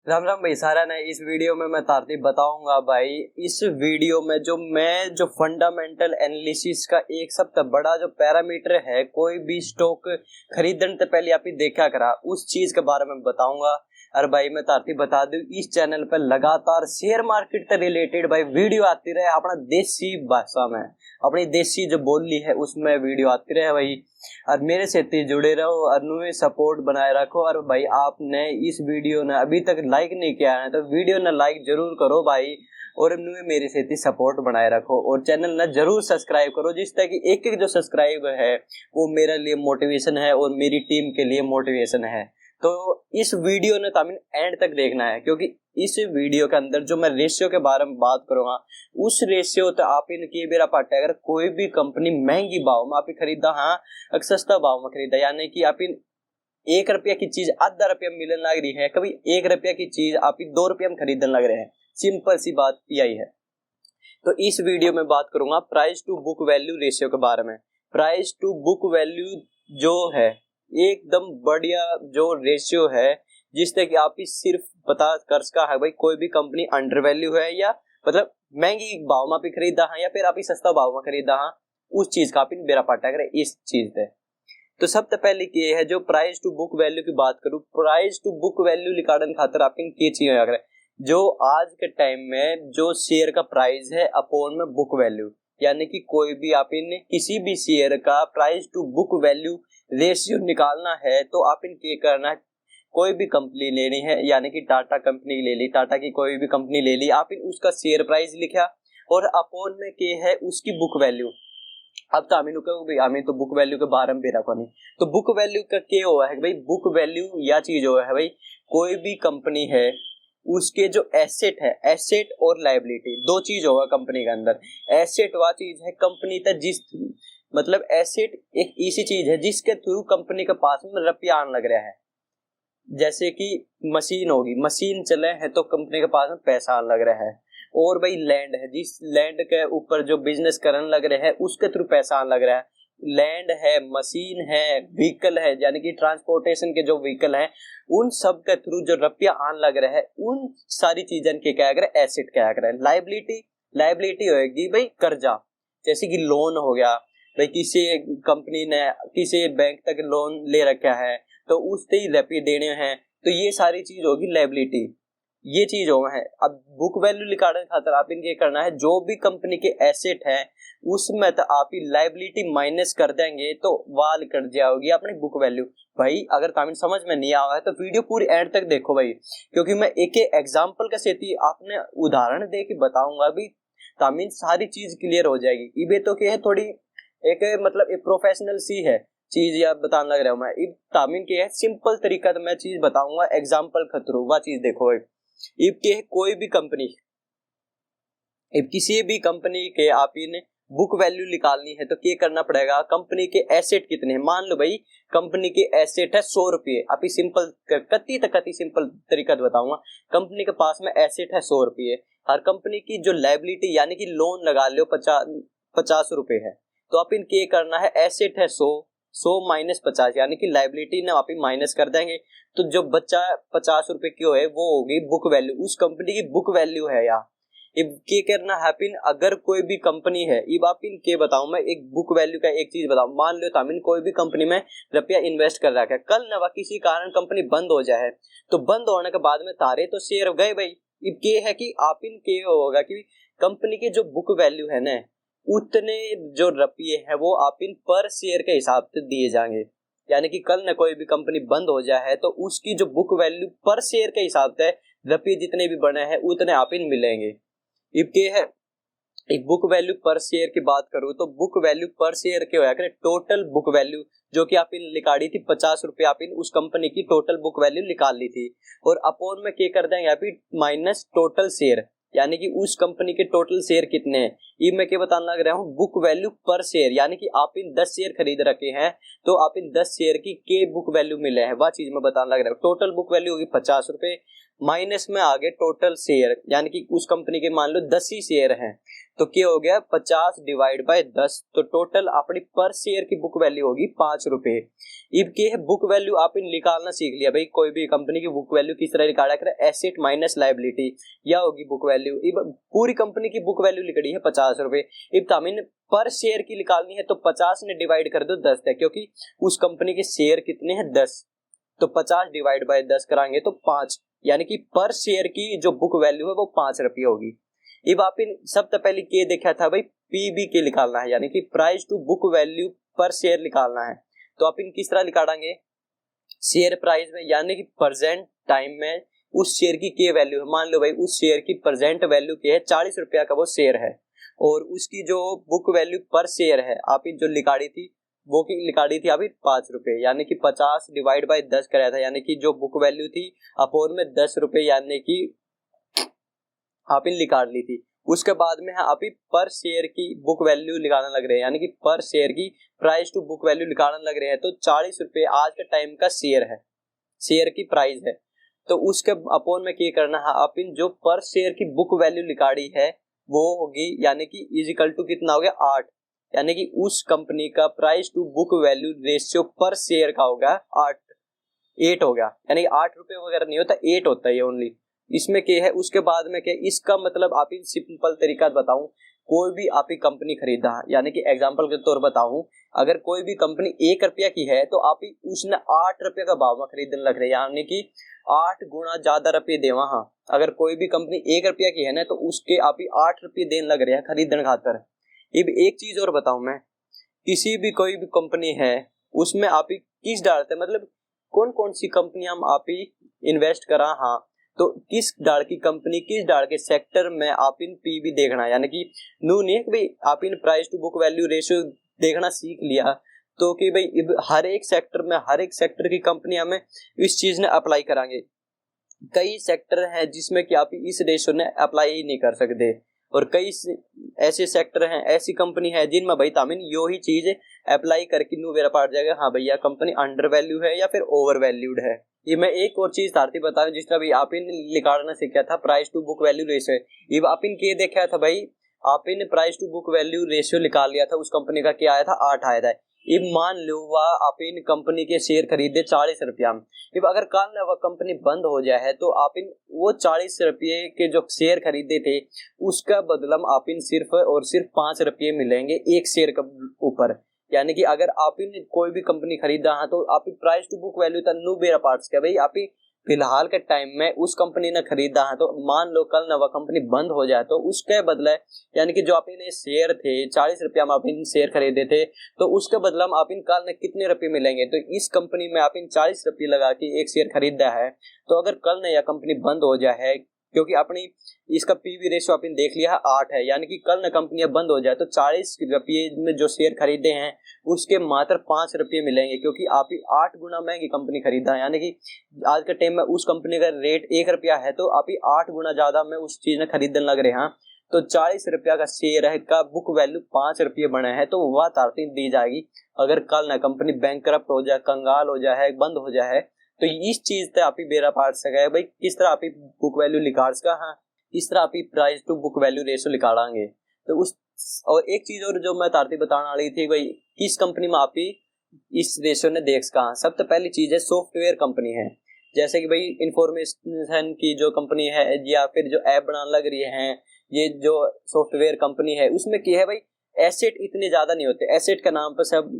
राम राम भाई सारा ने इस वीडियो में मैं तारती बताऊंगा भाई। इस वीडियो में जो फंडामेंटल एनालिसिस का एक सबसे बड़ा जो पैरामीटर है, कोई भी स्टॉक खरीदने से पहले आप ही देखा करा, उस चीज के बारे में बताऊंगा। और भाई मैं तारती बता दूं, इस चैनल पर लगातार शेयर मार्केट से रिलेटेड भाई वीडियो आती रहे अपना देसी भाषा में, अपनी देसी जो बोली है उसमें वीडियो आती रहे भाई। और मेरे से जुड़े रहो और नुए सपोर्ट बनाए रखो। और भाई आपने इस वीडियो ने अभी तक लाइक नहीं किया है तो वीडियो ने लाइक जरूर करो भाई, और नुए मेरे से सपोर्ट बनाए रखो और चैनल ने जरूर सब्सक्राइब करो, जिस तरह की एक एक जो सब्सक्राइब है वो मेरे लिए मोटिवेशन है और मेरी टीम के लिए मोटिवेशन है। तो इस वीडियो ने तामिन एंड तक देखना है, क्योंकि इस वीडियो के अंदर जो मैं रेशियो के बारे में बात करूंगा, उस रेशियो तो आप इनकी बेरा पाटे अगर कोई भी कंपनी महंगी भाव में आप खरीदा, हाँ अगर सस्ता भाव में खरीदा, यानी कि आप इन 1 रुपया की चीज आधा रुपया मिलने लग रही है, कभी 1 रुपया की चीज आप 2 रुपया में खरीदने लग रहे हैं। सिंपल सी बात यही है। तो इस वीडियो में बात करूंगा price to book value ratio के बारे में। प्राइस टू बुक वैल्यू जो है एकदम बढ़िया जो रेशियो है, जिससे कि आप ही सिर्फ पता कर सका है भाई कोई भी कंपनी अंडर वैल्यू है या मतलब महंगी भाव में आप खरीदा है या फिर आप सस्ता भाव में खरीदा है, उस चीज का आप बेरा पाटा करे इस चीज पे। तो सबसे पहले ये है जो प्राइस टू बुक वैल्यू की बात करूं, प्राइस टू बुक वैल्यू निकालने खातर आप ये चीज अगर जो आज के टाइम में जो शेयर का प्राइस है अपॉन में बुक वैल्यू, यानी कि कोई भी आप इन किसी भी शेयर का price to book value ratio निकालना है तो आप इन ये करना है, कोई भी कंपनी लेनी है, यानी कि टाटा कंपनी ले ली, टाटा की कोई भी कंपनी ले ली, आप इन उसका शेयर प्राइस लिखा और अपॉन में के है उसकी बुक वैल्यू। अब तो आमीन तो बुक वैल्यू के बारे में भी रखो नहीं, तो बुक वैल्यू का क्या हुआ है भाई, बुक वैल्यू या चीज हुआ है भाई कोई भी कंपनी है उसके जो एसेट है, एसेट और लायबिलिटी दो चीज होगा कंपनी के अंदर। एसेट वह चीज है कंपनी तक जिस मतलब एसेट एक ऐसी चीज है जिसके थ्रू कंपनी के पास में रुपया आने लग रहा है। जैसे कि मशीन होगी, मशीन चले हैं तो कंपनी के पास में पैसा आने लग रहा है। और भाई लैंड है, जिस लैंड के ऊपर जो बिजनेस करने लग रहे हैं उसके थ्रू पैसा आने लग रहा है। लैंड है, मशीन है, व्हीकल है, यानी कि ट्रांसपोर्टेशन के जो व्हीकल हैं उन सब के थ्रू जो रुपया आने लग रहा है उन सारी चीजन के क्या कर एसेट क्या कर। लायबिलिटी, लायबिलिटी होगी भाई कर्जा, जैसे कि लोन हो गया भाई, किसी कंपनी ने किसी बैंक तक लोन ले रखा है तो उससे ही रुपये देने हैं, तो ये सारी चीज होगी लायबिलिटी, ये चीज होगा है। अब बुक वैल्यू निकालने खातर आप इनके करना है जो भी कंपनी के एसेट है उसमें तो आप ही लायबिलिटी माइनस कर देंगे तो वाल कट जाओगी अपनी बुक वैल्यू। भाई अगर तामिन समझ में नहीं आया है तो वीडियो पूरी एंड तक देखो भाई, क्योंकि मैं एक एग्जांपल के सेती आपने उदाहरण दे के बताऊंगा भी, तामिन सारी चीज क्लियर हो जाएगी। ये तो क्या है थोड़ी एक मतलब एक प्रोफेशनल सी है चीज या बताने लग रहा हूँ मैं। इब तामिन के है सिंपल तरीका तो मैं चीज बताऊंगा एग्जांपल खतरू वह चीज देखो। इब के कोई भी कंपनी, इब किसी भी कंपनी के आप इन बुक वैल्यू निकालनी है तो क्या करना पड़ेगा, कंपनी के एसेट कितने हैं। मान लो भाई कंपनी के एसेट है 100 रुपये, आप सिंपल कति सिंपल तरीका बताऊंगा। कंपनी के पास में एसेट है 100 रुपये, हर कंपनी की जो लायबिलिटी यानी कि लोन लगा लो 50 रुपए है, तो आप इन क्या करना है, एसेट है 100 माइनस 50 यानी कि लायबिलिटी ने आप माइनस कर देंगे, तो जो बच्चा 50 रुपए की है वो होगी बुक वैल्यू, उस कंपनी की बुक वैल्यू है। यार इब क्या करना है पिन, अगर कोई भी कंपनी है, इब आप इन के बताऊं मैं एक बुक वैल्यू का एक चीज बताऊं। मान लो तामिन कोई भी कंपनी में रुपया इन्वेस्ट कर रखा है, कल ना किसी कारण कंपनी बंद हो जाए तो बंद होने के बाद में तारे तो शेयर गए भाई। इब ये है कि आप इन के होगा कि कंपनी की जो बुक वैल्यू है ना उतने जो रुपये है वो आप इन पर शेयर के हिसाब से दिए जाएंगे, यानी कि कल न कोई भी कंपनी बंद हो जाए तो उसकी जो बुक वैल्यू पर शेयर के हिसाब से रुपये जितने भी बने हैं उतने आप इन मिलेंगे। इब के है एक बुक वैल्यू पर शेयर की बात करूं तो बुक वैल्यू पर शेयर के होया करे टोटल बुक वैल्यू जो कि आप इन निकाली थी 50 रुपये, आप इन उस कंपनी की टोटल बुक वैल्यू निकाल ली थी, और अपॉन में क्या कर देंगे आप माइनस टोटल शेयर, यानी कि उस कंपनी के टोटल शेयर कितने हैं। ये मैं क्या बताने लग रहा हूँ, बुक वैल्यू पर शेयर, यानी कि आप इन 10 शेयर खरीद रखे हैं तो आप इन 10 शेयर की के बुक वैल्यू मिले हैं वह चीज मैं बताने लग रहा हूँ। टोटल बुक वैल्यू होगी 50 रुपए माइनस में आ गए टोटल शेयर, यानी कि उस कंपनी के मान लो 10 ही शेयर हैं, तो क्या हो गया 50 डिवाइड बाय 10, तो टोटल अपनी पर शेयर की बुक वैल्यू होगी 5 रुपए। इब के बुक वैल्यू आप इन निकालना सीख लिया भाई, कोई भी कंपनी की बुक वैल्यू किस तरह निकाला कर, एसेट माइनस लायबिलिटी, या होगी बुक वैल्यू। इब पूरी कंपनी की बुक वैल्यू लिखी है 50 रुपए, इब तामिन पर शेयर की निकालनी है तो 50 ने डिवाइड कर दो 10 है, क्योंकि उस कंपनी के शेयर कितने हैं 10, तो 50 डिवाइड बाय 10 कराएंगे तो 5, यानी कि पर शेयर की जो बुक वैल्यू है वो 5 रुपये होगी। अब आप इन सबसे पहले क्या देखा था भाई, पीबी के निकालना है, यानी कि प्राइस टू बुक वैल्यू पर शेयर निकालना है। तो आप इन किस तरह निकालेंगे, शेयर प्राइस में, यानी कि प्रेजेंट टाइम में उस शेयर की क्या वैल्यू है। मान लो भाई उस शेयर की प्रेजेंट वैल्यू क्या है, 40 रुपया का वो शेयर है, और उसकी जो बुक वैल्यू पर शेयर है आप जो निकाली थी वो की निकाली थी अभी 5 रुपए, यानी कि 50 डिवाइड बाय 10 कराया था, यानी कि जो बुक वैल्यू थी अपोन में 10 रुपए, यानी कि आप इन निकाल ली थी। उसके बाद में आप पर शेयर की बुक वैल्यू निकालने लग रहे हैं, यानी कि पर शेयर की प्राइस टू बुक वैल्यू निकालने लग रहे हैं। तो 40 रुपए आज के टाइम का शेयर है, शेयर की प्राइस है, तो उसके अपोन में क्या करना है, आप इन जो पर शेयर की बुक वैल्यू निकाली है वो होगी, यानी कि इजिकल टू कितना हो गया 8, यानी कि उस कंपनी का price to book value ratio पर शेयर का होगा 8 हो गया, यानी कि 8 रुपए वगैरह नहीं होता, 8 होता है ओनली। इसमें क्या है, उसके बाद में क्या, इसका मतलब आप इन सिंपल तरीका बताऊं, कोई भी आप कंपनी खरीदा है, यानी कि एग्जांपल के तौर बताऊं, अगर कोई भी कंपनी 1 रुपया की है तो आप उसने 8 रुपये का भाव में खरीदने लग रहे हैं, यानी कि 8 गुना ज्यादा रुपये देवा। हाँ, अगर कोई भी कंपनी 1 रुपया की है ना तो उसके आप 8 रुपये देने लग रहे हैं खरीदने खातर। अब एक चीज और बताऊं मैं, किसी भी कोई भी कंपनी है उसमें आप किस डालते हैं, मतलब कौन कौन सी कंपनियां हम आप इन्वेस्ट करा, हाँ, तो किस डाल की कंपनी किस डाल के सेक्टर में आप इन पीवी देखना है, यानी कि नू नहीं भाई आप इन price to book value ratio देखना सीख लिया तो कि भाई हर एक सेक्टर में हर एक सेक्टर की कंपनियां में इस चीज ने अप्लाई करांगे। कई सेक्टर हैं जिसमें कि आप इस रेशियो ने अप्लाई ही नहीं कर सकते, और कई ऐसे सेक्टर हैं ऐसी कंपनी है जिनमें भाई तामिन यो ही चीज अप्लाई करके नू मेरा पाट जाएगा, हाँ भैया कंपनी अंडर वैल्यू है या फिर ओवर वैल्यूड है। ये मैं एक और चीज तारती बताऊं, जिस तरह भी आप इन निकालना सीखा था price to book value ratio, ये आप इन के देखा था भाई, आप इन price to book value ratio निकाल लिया था, उस कंपनी का क्या आया था 8 आया था। अब मान लो वह आप इन कंपनी के शेयर खरीदे 40 रुपया में, अब अगर कल वह कंपनी बंद हो जाए तो आप इन वो 40 रुपये के जो शेयर खरीदे थे उसका बदला आप इन सिर्फ और सिर्फ 5 रुपये मिलेंगे एक शेयर के ऊपर। यानी कि अगर आप इन कोई भी कंपनी खरीदा है तो आप प्राइस टू बुक वैल्यू तनु बेरा पार्ट्स का भाई आप फिलहाल के टाइम में उस कंपनी ने खरीदा है, तो मान लो कल ना वह कंपनी बंद हो जाए तो उसके बदले, यानी कि जो आप इन शेयर थे 40 रुपया में आप इन शेयर खरीदे थे तो उसके बदला में आप इन कल ने कितने रुपए मिलेंगे, तो इस कंपनी में आप इन 40 रुपये लगा के एक शेयर खरीदा है, तो अगर कल ने यह कंपनी बंद हो जाए, क्योंकि अपनी इसका पीवी रेशियो आपने देख लिया है 8 है, यानी कि कल न कंपनियां बंद हो जाए तो 40 रुपये में जो शेयर खरीदे हैं उसके मात्र 5 रुपये मिलेंगे, क्योंकि आप 8 गुना महंगी कंपनी खरीदा है, यानी कि आज के टाइम में उस कंपनी का रेट 1 रुपया है तो आप 8 गुना ज्यादा में उस चीज में खरीदने लग रहे हैं, तो 40 रुपया का शेयर है का बुक वैल्यू 5 रुपये बने हैं, तो वह तारती दी जाएगी। अगर कल न कंपनी बैंकरप्ट हो जाए, कंगाल हो जाए, बंद हो जाए, तो इस चीज से आप बेरा पार सके भाई किस तरह आप बुक वैल्यू निकाल सका, हाँ इस तरह आप price to book value ratio निकालेंगे। तो उस और एक चीज और जो मैं तारती बताने वाली थी भाई, किस कंपनी में आप इस रेशियो ने देख सका, सबसे पहली चीज है सॉफ्टवेयर कंपनी है, जैसे कि भाई इंफॉर्मेशन की जो कंपनी है या फिर जो ऐप बनाने लग रही है, ये जो सॉफ्टवेयर कंपनी है उसमें क्या है भाई एसेट इतने ज्यादा नहीं होते, एसेट के नाम पर सब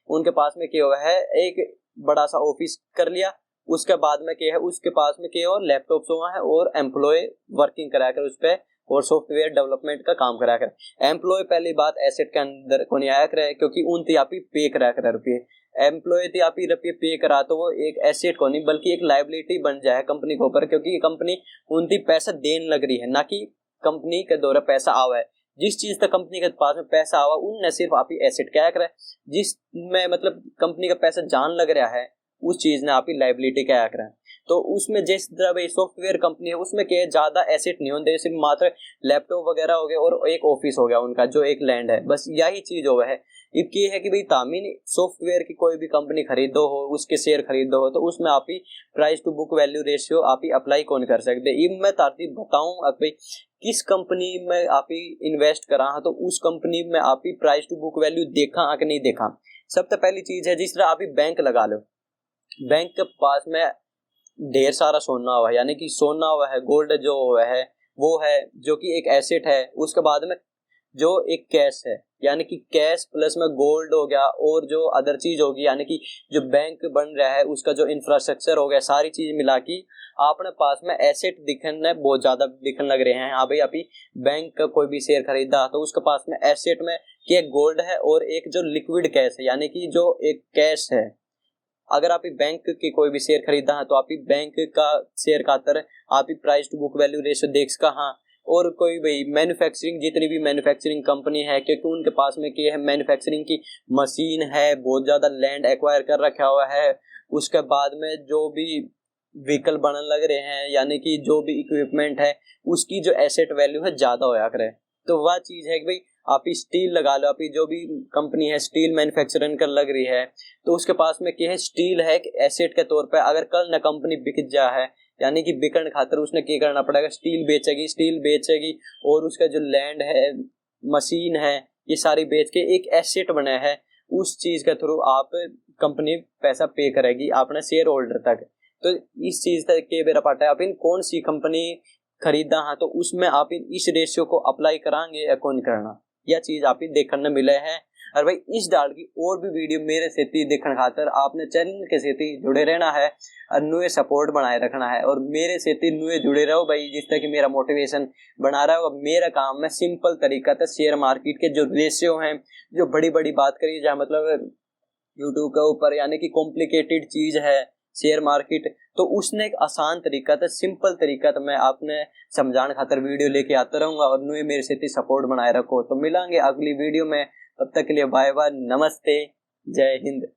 उनके पास में क्या हुआ है, एक बड़ा सा ऑफिस कर लिया, उसके बाद में क्या है उसके पास में क्या और लैपटॉप हुआ है और एम्प्लॉय वर्किंग कराकर उस पर और सॉफ्टवेयर डेवलपमेंट का काम कराकर। एम्प्लॉय पहली बात एसेट के अंदर को नहीं आया करे, क्योंकि उन थी आप पे करा कर रुपये, एम्प्लॉय थी आप रुपये पे करा तो वो एक एसेट को नहीं बल्कि एक लाइबिलिटी बन जाए कंपनी के ऊपर, क्योंकि कंपनी उन थी पैसा देने लग रही है, ना कि कंपनी के द्वारा पैसा आवा है। जिस चीज तक कंपनी के पास में पैसा आवा उनने सिर्फ आप एसेट क्या करे, जिसमें मतलब कंपनी का पैसा जान लग रहा है उस चीज ने आप ही लाइबिलिटी क्या करा है। तो उसमें जिस तरह सॉफ्टवेयर कंपनी है उसमें क्या ज्यादा एसेट नहीं होते, सिर्फ मात्र लैपटॉप वगैरह हो गए और एक ऑफिस हो गया उनका जो एक लैंड है, बस यही चीज हो है। अब ये है कि भाई तामीन सॉफ्टवेयर की कोई भी कंपनी खरीदो हो, उसके शेयर खरीदो हो, तो उसमें आप ही price to book value ratio आप ही अप्लाई कौन कर सकते। अब मैं तारती बताऊं भाई किस कंपनी में आप ही इन्वेस्ट करा है, तो उस कंपनी में आप ही प्राइस टू बुक वैल्यू देखा कि नहीं देखा। सबसे पहली चीज है, जिस तरह आप ही बैंक लगा लो, बैंक के पास में ढेर सारा सोना हुआ है, यानी कि सोना हुआ है, गोल्ड जो हुआ है वो है, जो कि एक एसेट है। उसके बाद में जो एक कैश है, यानी कि कैश प्लस में गोल्ड हो गया, और जो अदर चीज होगी, यानी कि जो बैंक बन रहा है उसका जो इंफ्रास्ट्रक्चर हो गया, सारी चीज मिला के आपने पास में एसेट दिखने बहुत ज्यादा दिखने लग रहे हैं। हाँ भाई, अभी बैंक का कोई भी शेयर खरीदा तो उसके पास में एसेट में कि एक गोल्ड है और एक जो लिक्विड कैश है, यानी कि जो एक कैश है। अगर आप बैंक की कोई भी शेयर खरीदा है तो आप बैंक का शेयर खातर आप price to book value ratio देख सका। हाँ, और कोई भाई मैन्युफैक्चरिंग, जितनी भी मैन्युफैक्चरिंग कंपनी है, क्योंकि उनके पास में क्या है, मैन्युफैक्चरिंग की मशीन है, बहुत ज्यादा लैंड एक्वायर कर रखा हुआ है। उसके बाद में जो भी व्हीकल बनने लग रहे हैं, यानी कि जो भी इक्विपमेंट है उसकी जो एसेट वैल्यू है ज्यादा होया करे। तो वह चीज है कि भाई आप स्टील लगा लो, आप जो भी कंपनी है स्टील मैन्युफैक्चरिंग कर लग रही है, तो उसके पास में क्या है, स्टील है एसेट के तौर पर। अगर कल न कंपनी बिक जा है, यानी कि बिकन खातर उसने क्या करना पड़ेगा, स्टील बेचेगी और उसका जो लैंड है, मशीन है, ये सारी बेच के एक एसेट बना है, उस चीज के थ्रू आप कंपनी पैसा पे करेगी अपने शेयर होल्डर तक। तो इस चीज तक के मेरा पार्ट है, आप इन कौन सी कंपनी खरीदा है तो उसमें आप इस रेशियो को अप्लाई कराएंगे या कौन करना, यह चीज आप ही देखने मिले है। और भाई इस डाल की और भी वीडियो मेरे सेती देखने खातर आपने चैनल के सेती जुड़े रहना है और नुए सपोर्ट बनाए रखना है, और मेरे सेती नुए जुड़े रहो भाई, जिस तरह की मेरा मोटिवेशन बना रहा है। मेरा काम है सिंपल तरीका था शेयर मार्केट के जो रेशियो हैं, जो बड़ी बड़ी बात करी जाए, मतलब यूट्यूब के ऊपर, यानी कि कॉम्प्लिकेटेड चीज है शेयर मार्केट, तो उसने एक आसान तरीका था, सिंपल तरीका था, मैं आपने समझाने खातर वीडियो लेके आता रहूंगा। और नुए मेरे से सपोर्ट बनाए रखो। तो मिलांगे अगली वीडियो में, तब तक के लिए बाय बाय, नमस्ते, जय हिंद।